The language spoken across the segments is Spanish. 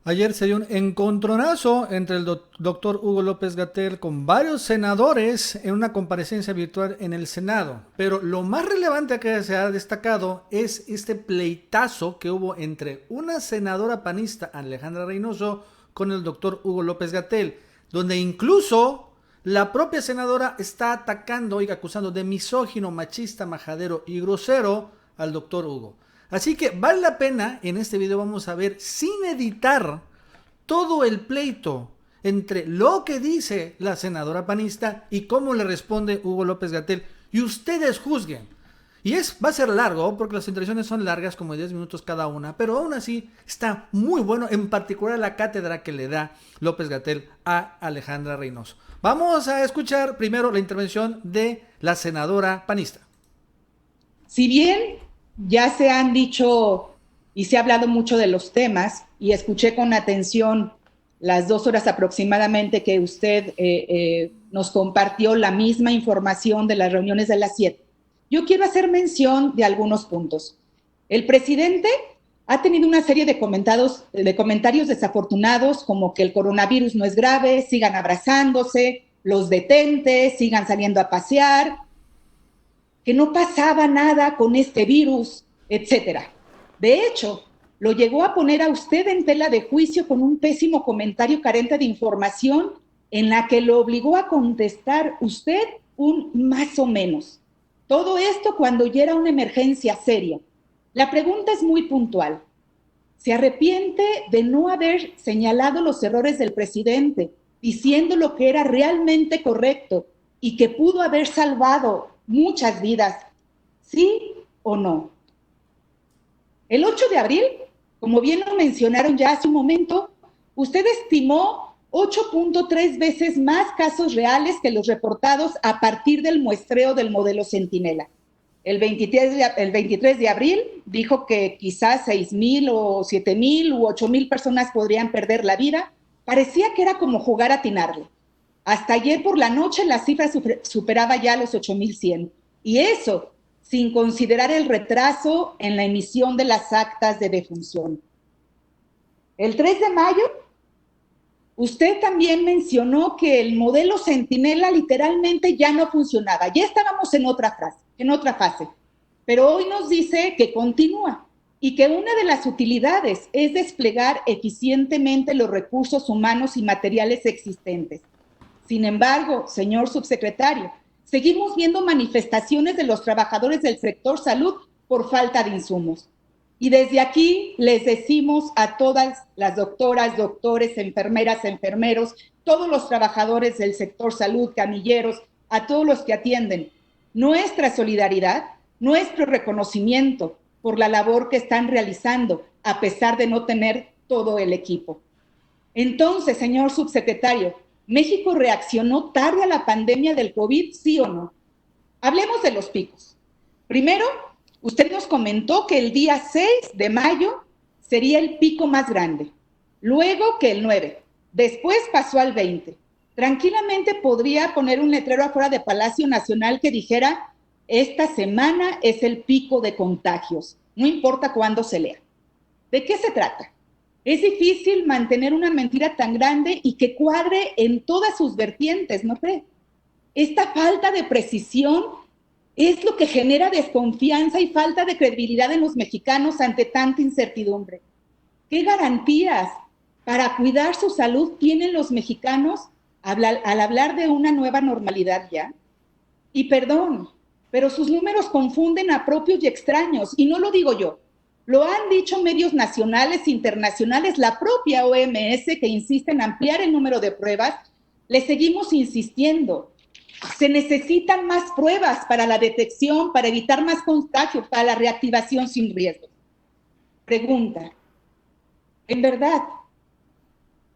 Ayer se dio un encontronazo entre el doctor Hugo López-Gatell con varios senadores en una comparecencia virtual en el Senado. Pero lo más relevante que se ha destacado es este pleitazo que hubo entre una senadora panista, Alejandra Reynoso, con el doctor Hugo López-Gatell, donde incluso la propia senadora está atacando y acusando de misógino, machista, majadero y grosero al doctor Hugo. Así que vale la pena, en este video vamos a ver sin editar todo el pleito entre lo que dice la senadora panista y cómo le responde Hugo López-Gatell. Y ustedes juzguen. Y va a ser largo, porque las intervenciones son largas, como 10 minutos cada una, pero aún así está muy bueno, en particular la cátedra que le da López-Gatell a Alejandra Reynoso. Vamos a escuchar primero la intervención de la senadora panista. Si bien ya se han dicho y se ha hablado mucho de los temas, y escuché con atención las 2 horas aproximadamente que usted nos compartió la misma información de las reuniones de las 7, yo quiero hacer mención de algunos puntos. El presidente ha tenido una serie de comentarios desafortunados, como que el coronavirus no es grave, sigan abrazándose, los detentes, sigan saliendo a pasear, que no pasaba nada con este virus, etcétera. De hecho, lo llegó a poner a usted en tela de juicio con un pésimo comentario carente de información en la que lo obligó a contestar usted un más o menos. Todo esto cuando ya era una emergencia seria. La pregunta es muy puntual. ¿Se arrepiente de no haber señalado los errores del presidente, diciendo lo que era realmente correcto y que pudo haber salvado muchas vidas? ¿Sí o no? El 8 de abril, como bien lo mencionaron ya hace un momento, usted estimó 8.3 veces más casos reales que los reportados a partir del muestreo del modelo Centinela. El 23 de abril dijo que quizás 6,000 o 7,000 u 8,000 personas podrían perder la vida. Parecía que era como jugar a atinarle. Hasta ayer por la noche la cifra superaba ya los 8,100. Y eso sin considerar el retraso en la emisión de las actas de defunción. El 3 de mayo, usted también mencionó que el modelo Centinela literalmente ya no funcionaba. Ya estábamos en otra fase. Pero hoy nos dice que continúa y que una de las utilidades es desplegar eficientemente los recursos humanos y materiales existentes. Sin embargo, señor subsecretario, seguimos viendo manifestaciones de los trabajadores del sector salud por falta de insumos. Y desde aquí les decimos a todas las doctoras, doctores, enfermeras, enfermeros, todos los trabajadores del sector salud, camilleros, a todos los que atienden, nuestra solidaridad, nuestro reconocimiento por la labor que están realizando, a pesar de no tener todo el equipo. Entonces, señor subsecretario, ¿México reaccionó tarde a la pandemia del COVID, sí o no? Hablemos de los picos. Primero, usted nos comentó que el día 6 de mayo sería el pico más grande, luego que el 9, después pasó al 20. Tranquilamente podría poner un letrero afuera de Palacio Nacional que dijera: esta semana es el pico de contagios, no importa cuándo se lea. ¿De qué se trata? Es difícil mantener una mentira tan grande y que cuadre en todas sus vertientes, ¿no cree? Esta falta de precisión es lo que genera desconfianza y falta de credibilidad en los mexicanos ante tanta incertidumbre. ¿Qué garantías para cuidar su salud tienen los mexicanos al hablar de una nueva normalidad ya? Y perdón, pero sus números confunden a propios y extraños, y no lo digo yo. Lo han dicho medios nacionales, internacionales, la propia OMS, que insiste en ampliar el número de pruebas. Le seguimos insistiendo. Se necesitan más pruebas para la detección, para evitar más contagios, para la reactivación sin riesgo. Pregunta, ¿en verdad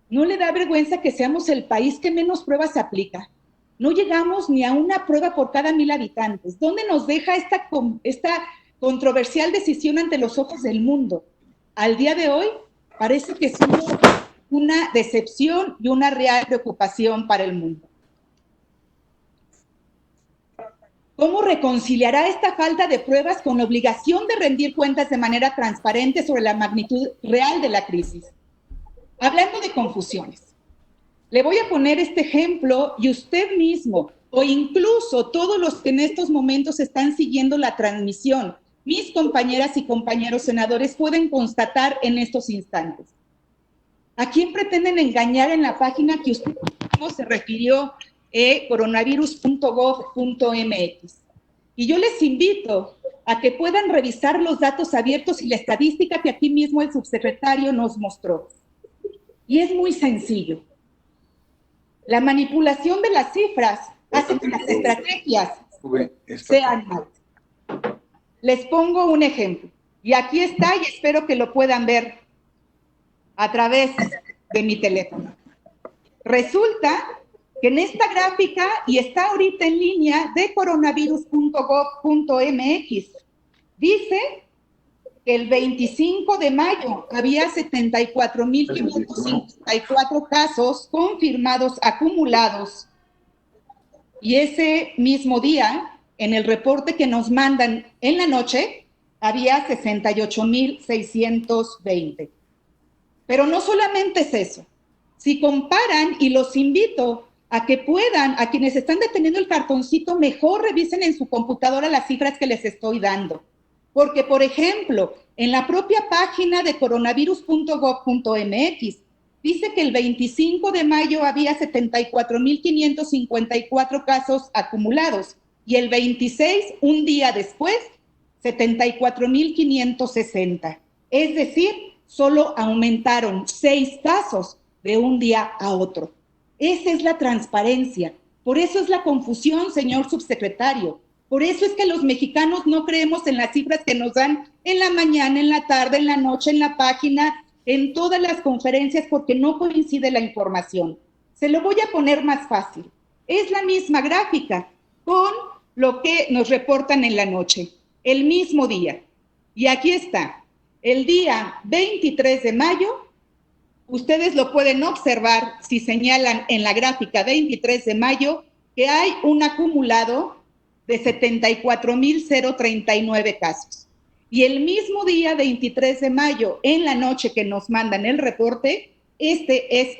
no le da vergüenza que seamos el país que menos pruebas aplica? No llegamos ni a una prueba por cada 1,000 habitantes. ¿Dónde nos deja esta controversial decisión ante los ojos del mundo? Al día de hoy parece que somos una decepción y una real preocupación para el mundo. ¿Cómo reconciliará esta falta de pruebas con la obligación de rendir cuentas de manera transparente sobre la magnitud real de la crisis? Hablando de confusiones, le voy a poner este ejemplo y usted mismo, o incluso todos los que en estos momentos están siguiendo la transmisión, mis compañeras y compañeros senadores, pueden constatar en estos instantes. ¿A quién pretenden engañar en la página que usted mismo se refirió, coronavirus.gov.mx? Y yo les invito a que puedan revisar los datos abiertos y la estadística que aquí mismo el subsecretario nos mostró. Y es muy sencillo. La manipulación de las cifras hace que las estrategias sean malas. Les pongo un ejemplo. Y aquí está, y espero que lo puedan ver a través de mi teléfono. Resulta que en esta gráfica, y está ahorita en línea, de coronavirus.gov.mx, dice que el 25 de mayo había 74,554 casos confirmados acumulados. Y ese mismo día, en el reporte que nos mandan en la noche, había 68,620. Pero no solamente es eso. Si comparan, y los invito a que puedan, a quienes están deteniendo el cartoncito, mejor revisen en su computadora las cifras que les estoy dando. Porque, por ejemplo, en la propia página de coronavirus.gov.mx, dice que el 25 de mayo había 74,554 casos acumulados y el 26, un día después, 74,560. Es decir, solo aumentaron 6 casos de un día a otro. Esa es la transparencia. Por eso es la confusión, señor subsecretario. Por eso es que los mexicanos no creemos en las cifras que nos dan en la mañana, en la tarde, en la noche, en la página, en todas las conferencias, porque no coincide la información. Se lo voy a poner más fácil. Es la misma gráfica con lo que nos reportan en la noche, el mismo día. Y aquí está, el día 23 de mayo, ustedes lo pueden observar si señalan en la gráfica 23 de mayo que hay un acumulado de 74,039 casos. Y el mismo día 23 de mayo, en la noche que nos mandan el reporte, este es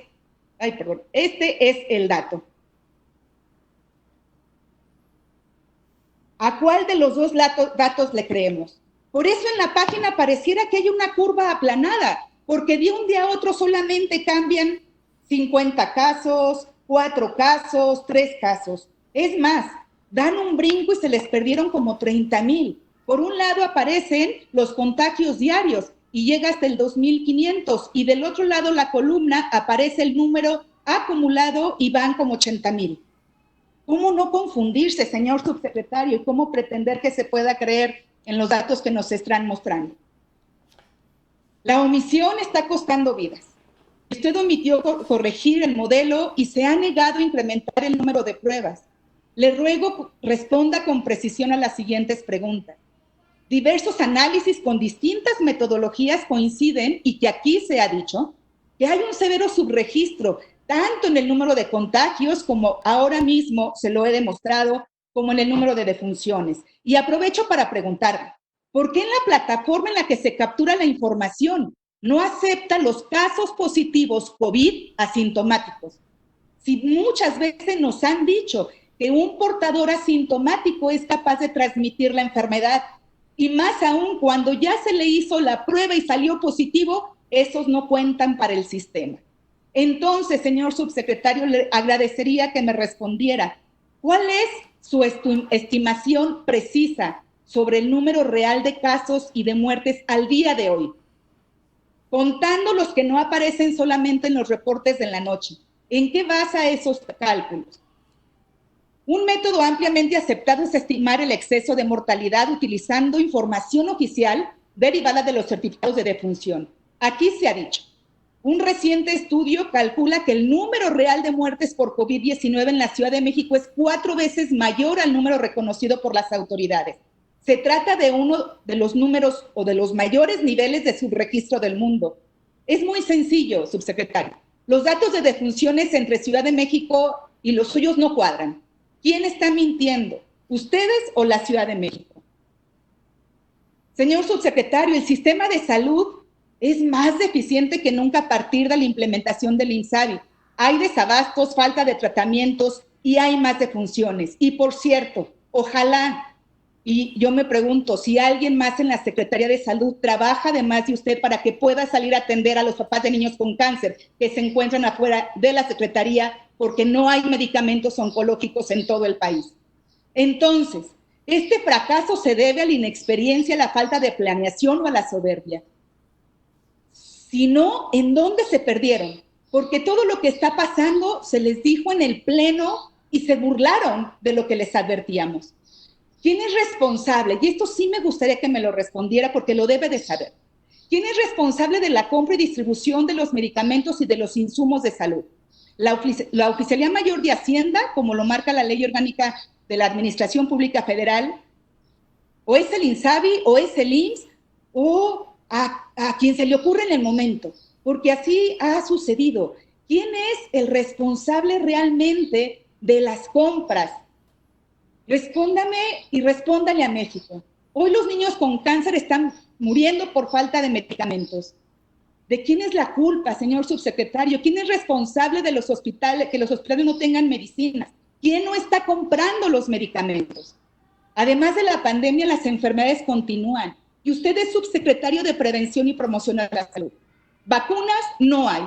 el dato. ¿A cuál de los dos datos le creemos? Por eso en la página pareciera que hay una curva aplanada, porque de un día a otro solamente cambian 50 casos, 4 casos, 3 casos. Es más, dan un brinco y se les perdieron como 30,000. Por un lado aparecen los contagios diarios y llega hasta el 2,500, y del otro lado la columna aparece el número acumulado y van como 80,000. ¿Cómo no confundirse, señor subsecretario, y cómo pretender que se pueda creer en los datos que nos están mostrando? La omisión está costando vidas. Usted omitió corregir el modelo y se ha negado a incrementar el número de pruebas. Le ruego responda con precisión a las siguientes preguntas. Diversos análisis con distintas metodologías coinciden, y que aquí se ha dicho, que hay un severo subregistro, tanto en el número de contagios, como ahora mismo se lo he demostrado, como en el número de defunciones. Y aprovecho para preguntarle, ¿por qué en la plataforma en la que se captura la información no acepta los casos positivos COVID asintomáticos? Si muchas veces nos han dicho que un portador asintomático es capaz de transmitir la enfermedad, y más aún cuando ya se le hizo la prueba y salió positivo, esos no cuentan para el sistema. Entonces, señor subsecretario, le agradecería que me respondiera, ¿cuál es su estimación precisa sobre el número real de casos y de muertes al día de hoy? Contando los que no aparecen solamente en los reportes de la noche. ¿En qué basa esos cálculos? Un método ampliamente aceptado es estimar el exceso de mortalidad utilizando información oficial derivada de los certificados de defunción. Aquí se ha dicho, un reciente estudio calcula que el número real de muertes por COVID-19 en la Ciudad de México es 4 veces mayor al número reconocido por las autoridades. Se trata de uno de los números o de los mayores niveles de subregistro del mundo. Es muy sencillo, subsecretario. Los datos de defunciones entre Ciudad de México y los suyos no cuadran. ¿Quién está mintiendo? ¿Ustedes o la Ciudad de México? Señor subsecretario, el sistema de salud es más deficiente que nunca a partir de la implementación del INSABI. Hay desabastos, falta de tratamientos y hay más defunciones. Y por cierto, ojalá, y yo me pregunto, si alguien más en la Secretaría de Salud trabaja además de usted para que pueda salir a atender a los papás de niños con cáncer que se encuentran afuera de la Secretaría porque no hay medicamentos oncológicos en todo el país. Entonces, este fracaso se debe a la inexperiencia, a la falta de planeación o a la soberbia. Si no, ¿en dónde se perdieron? Porque todo lo que está pasando se les dijo en el pleno y se burlaron de lo que les advertíamos. ¿Quién es responsable? Y esto sí me gustaría que me lo respondiera porque lo debe de saber. ¿Quién es responsable de la compra y distribución de los medicamentos y de los insumos de salud? ¿La Oficialía Mayor de Hacienda, como lo marca la Ley Orgánica de la Administración Pública Federal? ¿O es el INSABI? ¿O es el IMSS? ¿O a quien se le ocurre en el momento? Porque así ha sucedido. ¿Quién es el responsable realmente de las compras? Respóndame y respóndale a México. Hoy los niños con cáncer están muriendo por falta de medicamentos. ¿De quién es la culpa, señor subsecretario? ¿Quién es responsable de los hospitales, que los hospitales no tengan medicinas? ¿Quién no está comprando los medicamentos? Además de la pandemia, las enfermedades continúan. Y usted es subsecretario de Prevención y Promoción a la Salud. Vacunas no hay.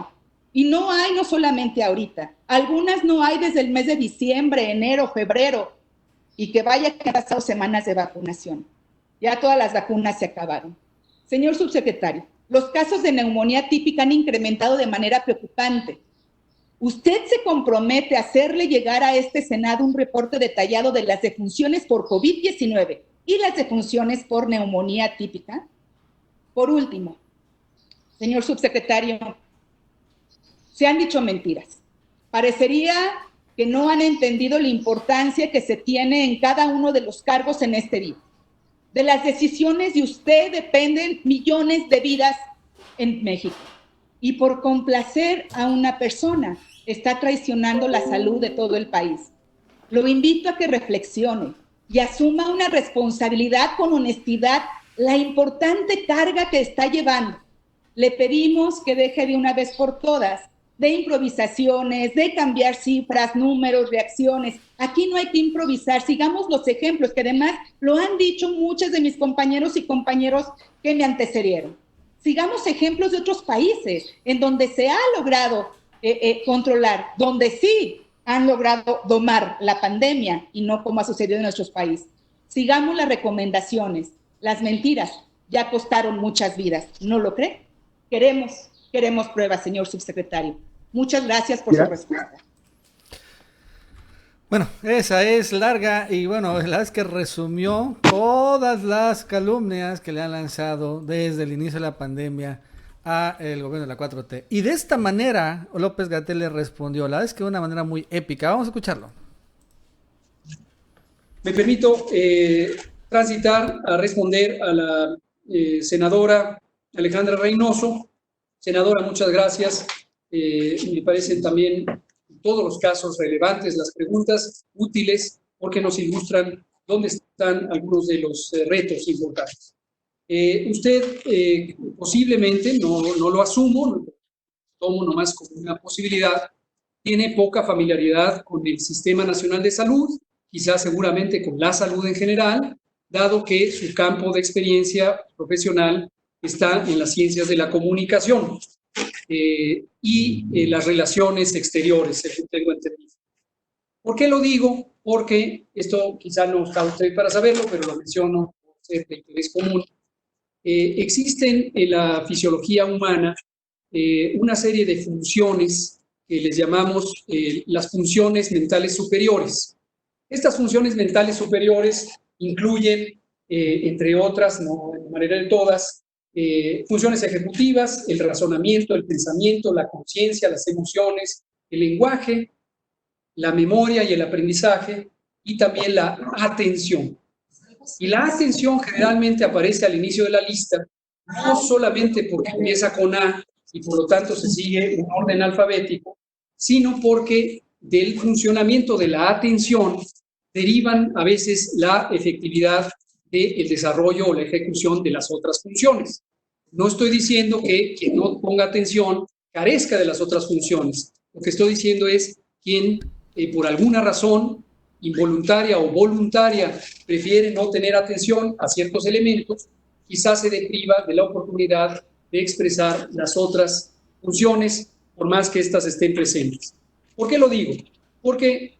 Y no hay no solamente ahorita. Algunas no hay desde el mes de diciembre, enero, febrero. Y que vaya que han pasado semanas de vacunación. Ya todas las vacunas se acabaron. Señor subsecretario, los casos de neumonía típica han incrementado de manera preocupante. ¿Usted se compromete a hacerle llegar a este Senado un reporte detallado de las defunciones por COVID-19 y las defunciones por neumonía típica? Por último, señor subsecretario, se han dicho mentiras. Parecería que no han entendido la importancia que se tiene en cada uno de los cargos en este día. De las decisiones de usted dependen millones de vidas en México. Y por complacer a una persona, está traicionando la salud de todo el país. Lo invito a que reflexione y asuma una responsabilidad con honestidad la importante carga que está llevando. Le pedimos que deje de una vez por todas de improvisaciones, de cambiar cifras, números, reacciones. Aquí no hay que improvisar, sigamos los ejemplos, que además lo han dicho muchos de mis compañeros y compañeros que me antecedieron. Sigamos ejemplos de otros países en donde se ha logrado controlar, donde sí han logrado domar la pandemia y no como ha sucedido en nuestros países. Sigamos las recomendaciones. Las mentiras ya costaron muchas vidas, ¿no lo cree? Queremos pruebas, señor subsecretario. Muchas gracias por su respuesta. Bueno, esa es larga y bueno, la verdad es que resumió todas las calumnias que le han lanzado desde el inicio de la pandemia a el gobierno de la 4T. Y de esta manera López-Gatell le respondió, la verdad es que de una manera muy épica. Vamos a escucharlo. Me permito transitar a responder a la senadora Alejandra Reynoso. Senadora, muchas gracias. Me parecen también en todos los casos relevantes las preguntas, útiles, porque nos ilustran dónde están algunos de los retos importantes. Usted posiblemente, no lo asumo, lo tomo nomás como una posibilidad, tiene poca familiaridad con el Sistema Nacional de Salud, quizás seguramente con la salud en general, dado que su campo de experiencia profesional está en las ciencias de la comunicación y las relaciones exteriores, según tengo entendido. ¿Por qué lo digo? Porque esto quizá no está usted para saberlo, pero lo menciono por ser de interés común. Existen en la fisiología humana una serie de funciones que les llamamos las funciones mentales superiores. Estas funciones mentales superiores incluyen, entre otras, no de manera de todas, funciones ejecutivas, el razonamiento, el pensamiento, la conciencia, las emociones, el lenguaje, la memoria y el aprendizaje, y también la atención. Y la atención generalmente aparece al inicio de la lista, no solamente porque empieza con A y por lo tanto se sigue un orden alfabético, sino porque del funcionamiento de la atención derivan a veces la efectividad del desarrollo o la ejecución de las otras funciones. No estoy diciendo que quien no ponga atención carezca de las otras funciones. Lo que estoy diciendo es quien, por alguna razón involuntaria o voluntaria, prefiere no tener atención a ciertos elementos, quizás se depriva de la oportunidad de expresar las otras funciones, por más que éstas estén presentes. ¿Por qué lo digo? Porque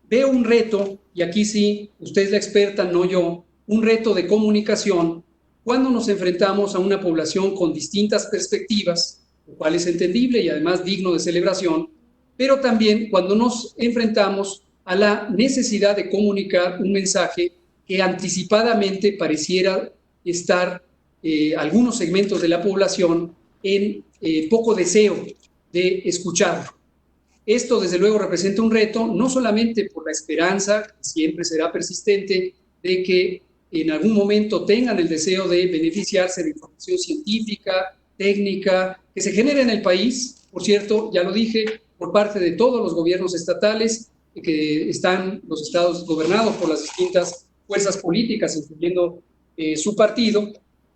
veo un reto, y aquí sí, usted es la experta, no yo, un reto de comunicación cuando nos enfrentamos a una población con distintas perspectivas, lo cual es entendible y además digno de celebración, pero también cuando nos enfrentamos a la necesidad de comunicar un mensaje que anticipadamente pareciera estar algunos segmentos de la población en poco deseo de escucharlo. Esto, desde luego, representa un reto, no solamente por la esperanza, que siempre será persistente, de que en algún momento tengan el deseo de beneficiarse de información científica, técnica, que se genera en el país, por cierto, ya lo dije, por parte de todos los gobiernos estatales, que están los estados gobernados por las distintas fuerzas políticas, incluyendo su partido,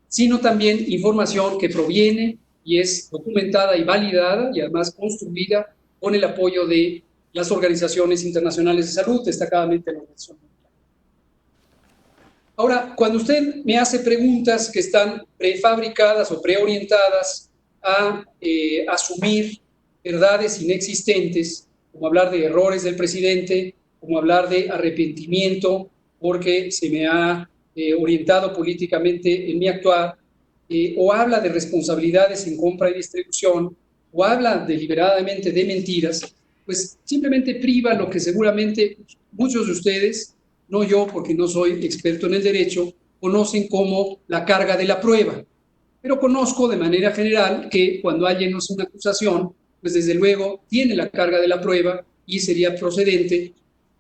sino también información que proviene y es documentada y validada y además construida con el apoyo de las organizaciones internacionales de salud, destacadamente la Organización Mundial. Ahora, cuando usted me hace preguntas que están prefabricadas o preorientadas a asumir verdades inexistentes, como hablar de errores del presidente, como hablar de arrepentimiento porque se me ha orientado políticamente en mi actuar, o habla de responsabilidades en compra y distribución, o habla deliberadamente de mentiras, pues simplemente priva lo que seguramente muchos de ustedes, no yo porque no soy experto en el derecho, conocen como la carga de la prueba. Pero conozco de manera general que cuando alguien hace una acusación, pues desde luego tiene la carga de la prueba y sería procedente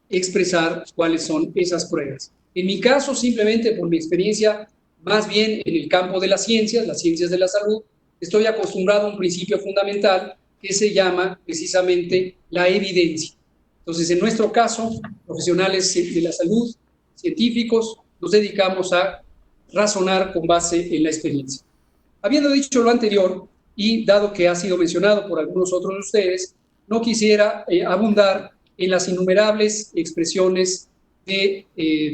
expresar cuáles son esas pruebas. En mi caso, simplemente por mi experiencia, más bien en el campo de las ciencias de la salud, estoy acostumbrado a un principio fundamental que se llama precisamente la evidencia. Entonces, en nuestro caso, profesionales de la salud, científicos, nos dedicamos a razonar con base en la experiencia. Habiendo dicho lo anterior, y dado que ha sido mencionado por algunos otros de ustedes, no quisiera abundar en las innumerables expresiones de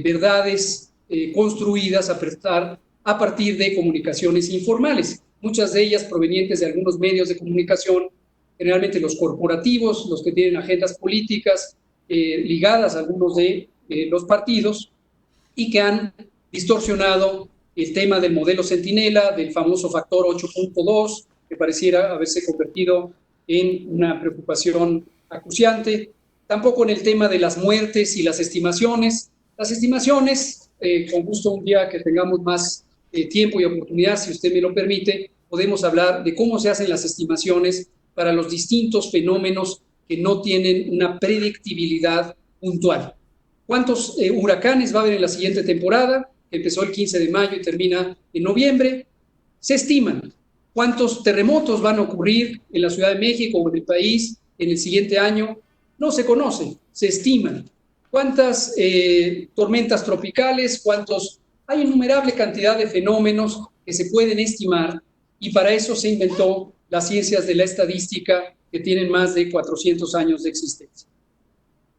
verdades construidas a partir de comunicaciones informales, muchas de ellas provenientes de algunos medios de comunicación, generalmente los corporativos, los que tienen agendas políticas ligadas a algunos de los partidos y que han distorsionado el tema del modelo Centinela, del famoso factor 8.2, que pareciera haberse convertido en una preocupación acuciante. Tampoco en el tema de las muertes y las estimaciones. Las estimaciones, con gusto un día que tengamos más tiempo y oportunidad, si usted me lo permite, podemos hablar de cómo se hacen las estimaciones para los distintos fenómenos que no tienen una predictibilidad puntual. ¿Cuántos huracanes va a haber en la siguiente temporada? Empezó el 15 de mayo y termina en noviembre. Se estiman. ¿Cuántos terremotos van a ocurrir en la Ciudad de México o en el país en el siguiente año? No se conocen, se estiman. ¿Cuántas tormentas tropicales? Hay innumerable cantidad de fenómenos que se pueden estimar y para eso se inventó las ciencias de la estadística que tienen más de 400 años de existencia.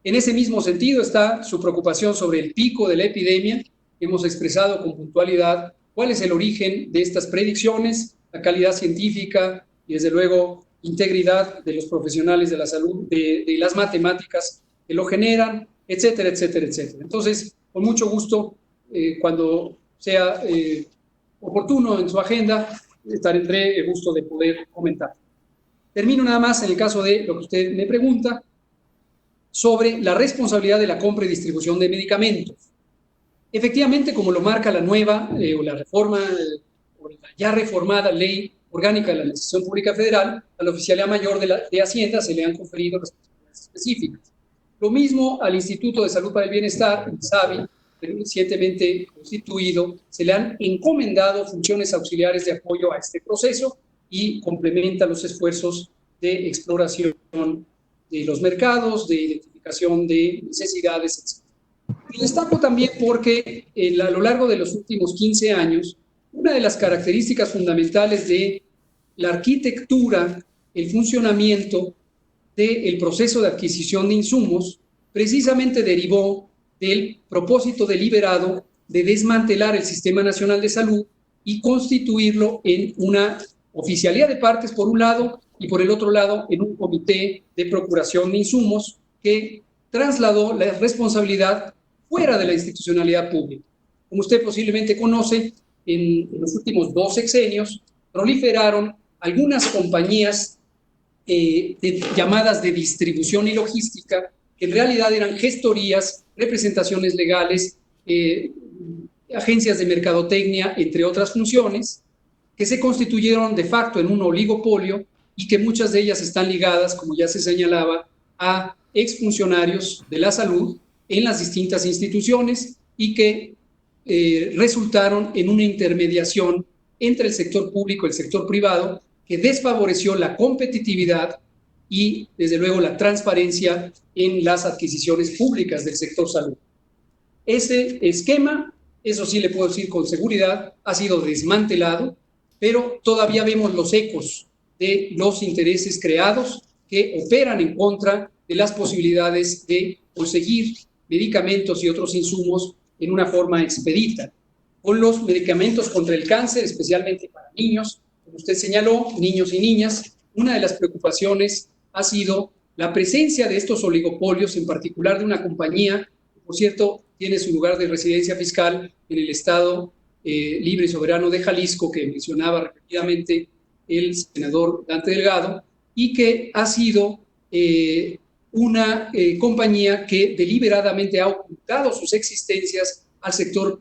En ese mismo sentido está su preocupación sobre el pico de la epidemia. Hemos expresado con puntualidad cuál es el origen de estas predicciones, la calidad científica y desde luego integridad de los profesionales de la salud, de las matemáticas que lo generan, etcétera, etcétera, etcétera. Entonces, con mucho gusto, cuando sea oportuno en su agenda, tendré el gusto de poder comentar. Termino nada más en el caso de lo que usted me pregunta sobre la responsabilidad de la compra y distribución de medicamentos. Efectivamente, como lo marca la nueva o la reforma o la ya reformada Ley Orgánica de la Administración Pública Federal, a la Oficialía Mayor de Hacienda se le han conferido responsabilidades específicas. Lo mismo al Instituto de Salud para el Bienestar, INSABI, recientemente constituido, se le han encomendado funciones auxiliares de apoyo a este proceso y complementa los esfuerzos de exploración de los mercados, de identificación de necesidades, etc. Y destaco también porque a lo largo de los últimos 15 años Una de las características fundamentales de la arquitectura, el funcionamiento del proceso de adquisición de insumos, precisamente derivó del propósito deliberado de desmantelar el Sistema Nacional de Salud y constituirlo en una oficialía de partes por un lado y por el otro lado en un comité de procuración de insumos que trasladó la responsabilidad fuera de la institucionalidad pública. Como usted posiblemente conoce, en los últimos 2 sexenios proliferaron algunas compañías llamadas de distribución y logística, que en realidad eran gestorías, representaciones legales, agencias de mercadotecnia, entre otras funciones, que se constituyeron de facto en un oligopolio y que muchas de ellas están ligadas, como ya se señalaba, a exfuncionarios de la salud en las distintas instituciones y que resultaron en una intermediación entre el sector público y el sector privado que desfavoreció la competitividad y, desde luego, la transparencia en las adquisiciones públicas del sector salud. Ese esquema, eso sí le puedo decir con seguridad, ha sido desmantelado, pero todavía vemos los ecos de los intereses creados que operan en contra de las posibilidades de conseguir medicamentos y otros insumos en una forma expedita. Con los medicamentos contra el cáncer, especialmente para niños, como usted señaló, niños y niñas, una de las preocupaciones ha sido la presencia de estos oligopolios, en particular de una compañía que, por cierto, tiene su lugar de residencia fiscal en el Estado libre y soberano de Jalisco, que mencionaba repetidamente el senador Dante Delgado, y que ha sido una compañía que deliberadamente ha ocultado sus existencias al sector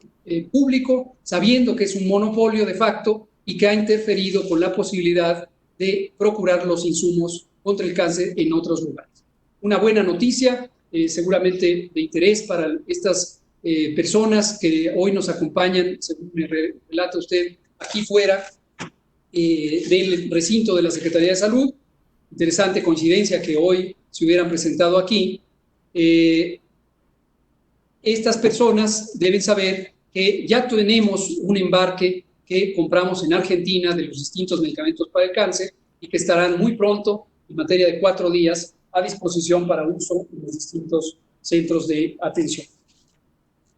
público, sabiendo que es un monopolio de facto y que ha interferido con la posibilidad de procurar los insumos contra el cáncer en otros lugares. Una buena noticia, seguramente de interés para estas personas que hoy nos acompañan, según me relata usted, aquí fuera del recinto de la Secretaría de Salud. Interesante coincidencia que hoy se hubieran presentado aquí. Estas personas deben saber que ya tenemos un embarque que compramos en Argentina de los distintos medicamentos para el cáncer y que estarán muy pronto, en materia de 4 días, a disposición para uso en los distintos centros de atención.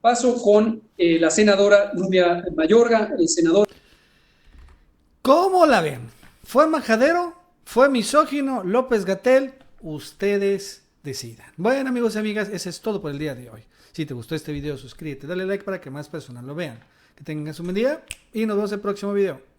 Paso con la senadora Nubia Mayorga, el senador. ¿Cómo la ven? ¿Fue majadero? ¿Fue misógino? López-Gatell, ustedes decidan. Bueno, amigos y amigas, eso es todo por el día de hoy. Si te gustó este video, suscríbete, dale like para que más personas lo vean. Que tengan un buen día y nos vemos en el próximo video.